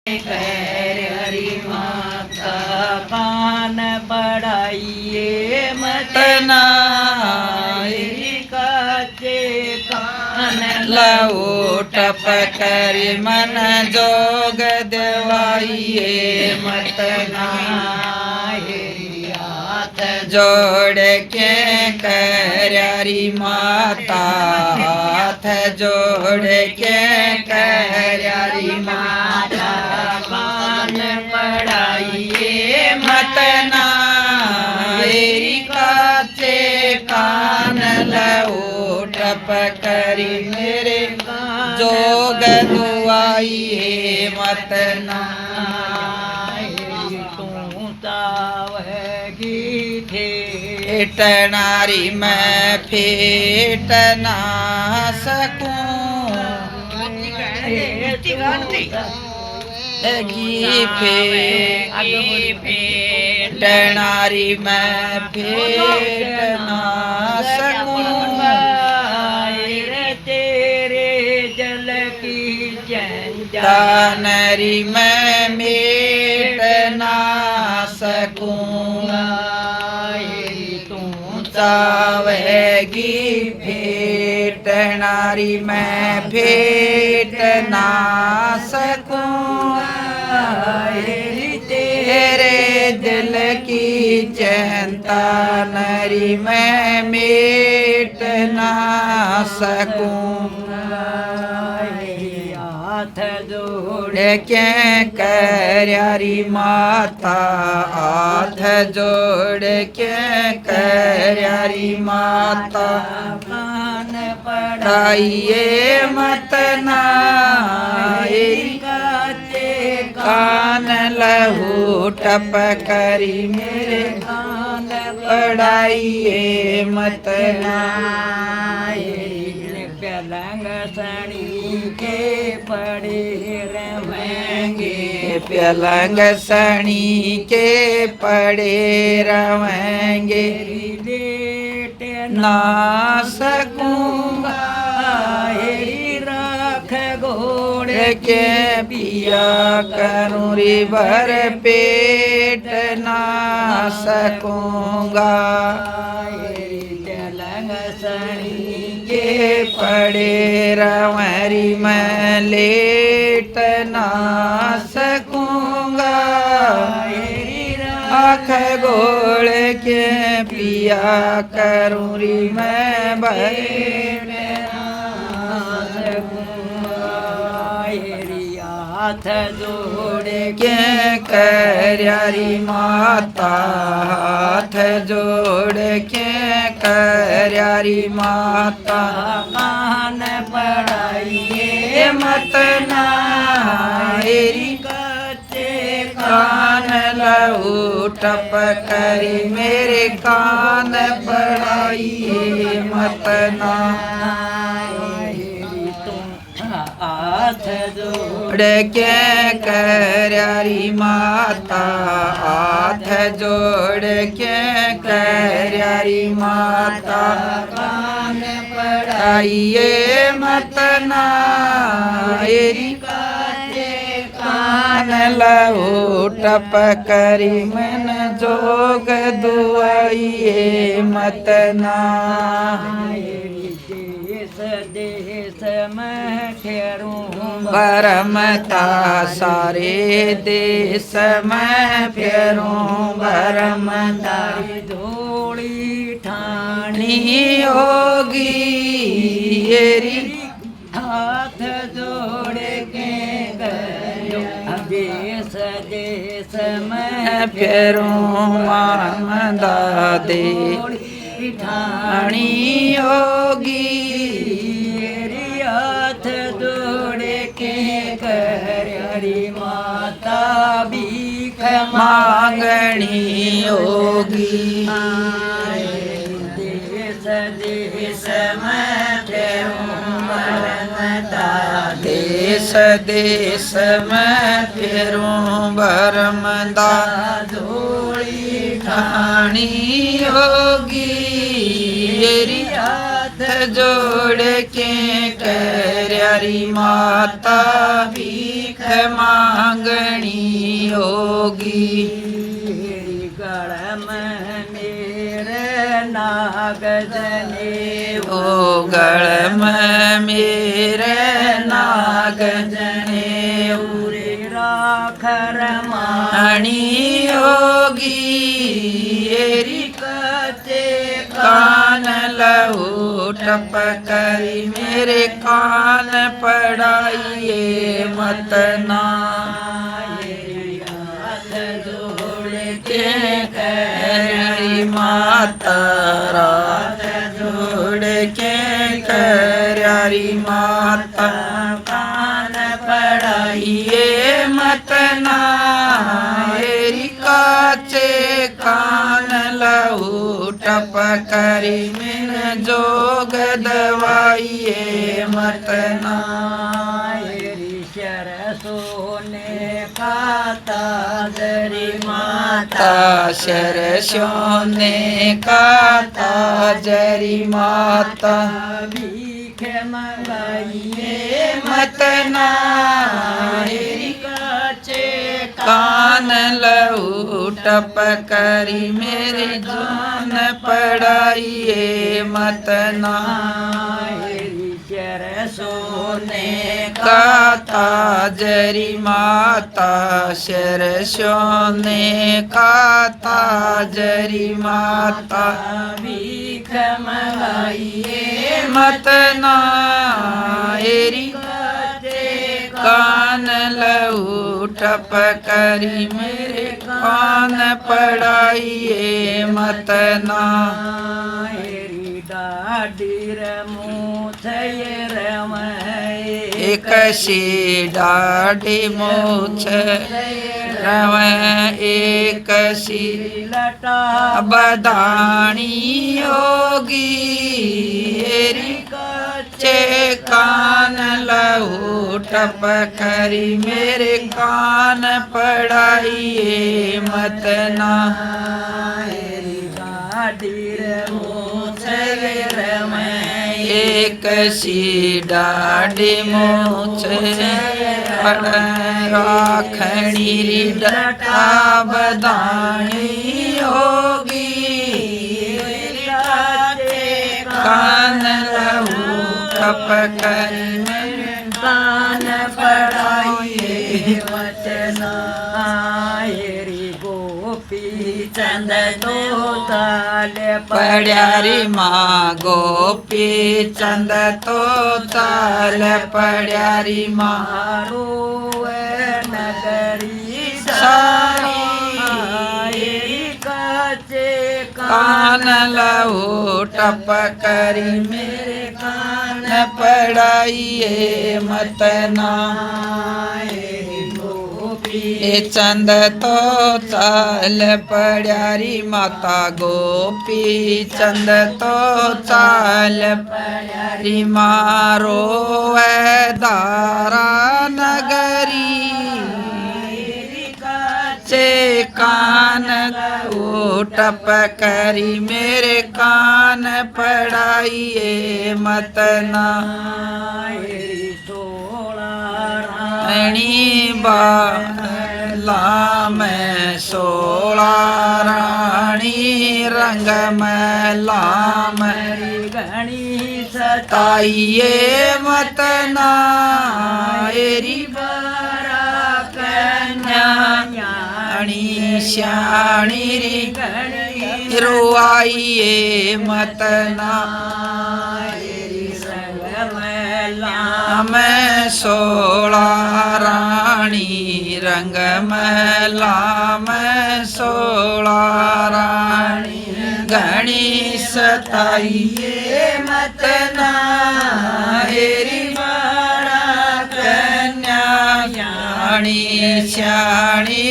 हरी माता कान बढ़ाइए मत नाई काचे कान लऊ टप करी मन जोग देवाइए मत नाई हाथ जोड़ के कररी माता हाथ जोड़ के कररी माता कान बढ़ाइए मत नाई काचे कान लऊ टप करी मेरे जोग दुआइए मत फेटनारी मैं फेट ना सकूं फेटनारी मैं फेट ना सकूं तेरे जल की तानरी मैं मेट ना सकूंगा चावेगी फेट नारी मैं फेट ना सकूंगा तेरे दिल की चिंता नरी मैं मेट ना सकूंगा हाथ जोड़ के कररी माता हाथ जोड़ के कररी माता कान पढ़ाइए मत नाई काचे कान लहू टप करी मेरे कान पढ़ाइए मत पलंग सड़ी के पड़े रहेंगे पलंग सणी के पड़े रहेंगे लेट ना सकूंगा राख घोड़ के पिया करूँ रे भर पेट ना सकूंगा पलंग सड़ी के पड़े रवरी मैं लेट ना सकूंगा आँख गोड़ के पिया करूँ री मैं बैठ हाथ जोड़ के कररी माता हाथ जोड़ के कररी माता कान पढ़ाइए मत नाई काचे कान लहू टप करी मेरे कान पढ़ाइए मत हाथ जोड़ के कररी माता हाथ जोड़ के कररी माता कान पढ़ाइए मत नाई काचे कान लहू टप करी मन जोग दुआइए मत देश देश में फेरूं भरमता सारे देश में फेरूं भरमता धोड़ी ठाणी नी होगी येरी हाथ जोड़ के गयो देश देश में फेरूं मानदा दे ठाणी होगी हाथ जोड़ के हरी माता भीख मांगनी होगी देश देश में फेरूं भरमता देश देश में फेरूं भरमदा धोड़ी ठाणी होगी येरी हाथ जोड़ के कररी माता भीख मांगणी होगी गळम मेरे नाग जने ओ गळम मेरे नाग जने उरे राखर माणी होगी एरी कचे कान लहू टपकरी मेरे कान पड़ाइए मत ना के करी माता रात जोड़ के करी माता कान पड़ाइए मत ना एरी काचे कान लहू टपकरी मिन जोग दवाइए मत ना शर सोने खाता दरी माता शर सोने काता जरी माता भीख मंगाइए मत ना एरी काचे कान लहू टपकरी मेरी जान पड़ाइए मत ना शर सोने काता जरी माता शर सोने काता जरी माता भीख मंगाइए मत ना एरी कान लहू टपकरी मेरे कान पड़ाइए मत ना डाडीर मूछयर एक सी डाढ़ी मूछ रव एक सी लटा बदानी होगी एरी कच्चे कान लहू टपकरी मेरे कान पड़ाइए मत ना डाडीर मूछयर एक सी डाढ़ी मूछ राखणी डटा बदानी होगी कान लहू टपकरी कान पड़ाइए वचना गोपी चंद तो ताल पड़्यारी माँ गोपी चंद तो चाल पड़्यारी माँ मारो नगरी सारी कचे कान लहू टपकरी मेरे कान पड़ाइए मत ना चंद तो चाल पड़्यारी माता गोपी चंद तो चाल पड़्यारी मारो दारा नगरी चे कान टपकरी मेरे कान पड़ाइए मत ना रानी बाला में 16 रानी रंग में लाम गणी सताइए मत ना एरी बारा न्याणी श्याणी रोआइए मत ना मैं 16 रानी रंग मैला मैं 16 रानी घनी सताइए मत ना हेरी बाड़ा कन्या याणी श्याणी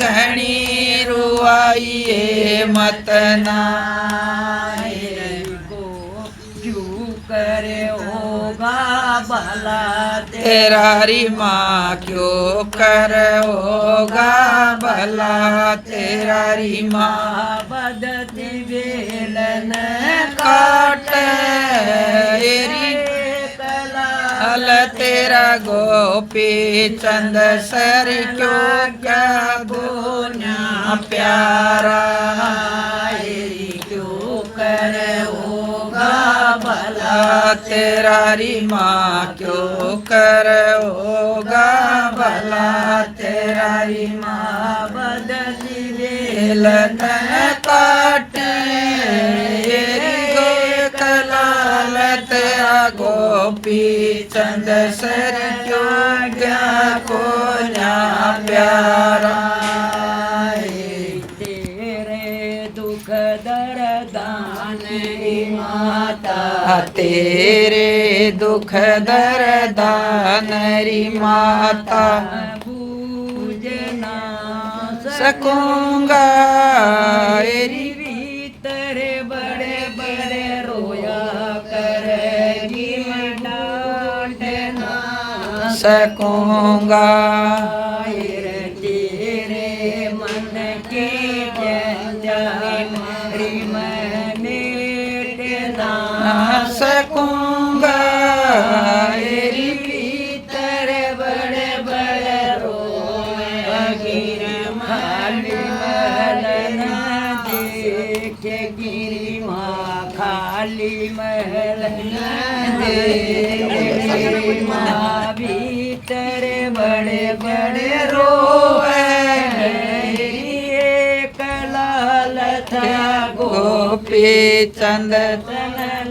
घनी रुआइए मत ना करे होगा भला तेरा री माँ क्यों कर होगा भला तेरा री माँ बदती वेलन काट एरी कला लाल तेरा गोपी चंद सर क्यों क्या गुना प्यारा क्यों कर होगा भला तेरा री माँ क्यों कर होगा भला तेरा री माँ बदली लतन काटे कलाल तेरा गोपी चंद सर क्यों क्या को प्यारा तेरे दुख दर्दान माता तेरे दुख दर्दान री माता पूजना सकूंगा एरी भीतर बड़े बड़े रोया करेगी डांटना सकूंगा तेरे मन के सकूंगा एरी भीतर बड़े बड़े रोए खाली महल न देखे गिरी माँ खाली महल न देखे माँ भीतर बड़े बड़े रोए एक लाल था गोपी चंद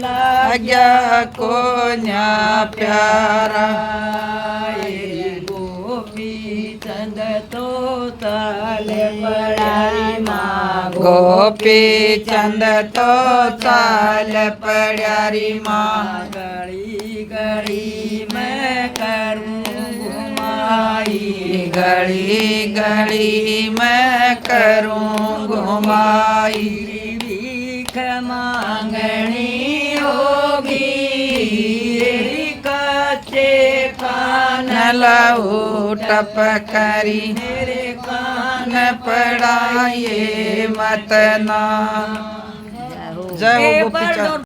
लाग्या को न्या प्यारा गोपी चंद तो ताल पड़ारी माँ गोपी चंद तो चाल पड़ारी माँ गली गली मैं करूँ घुमाई गली गली मैं करूँ घुमाई भीख मांगनी होगी कच्चे कान लऊ टप करी मेरे कान पड़ाए मत ना जय हो गोपी चंद।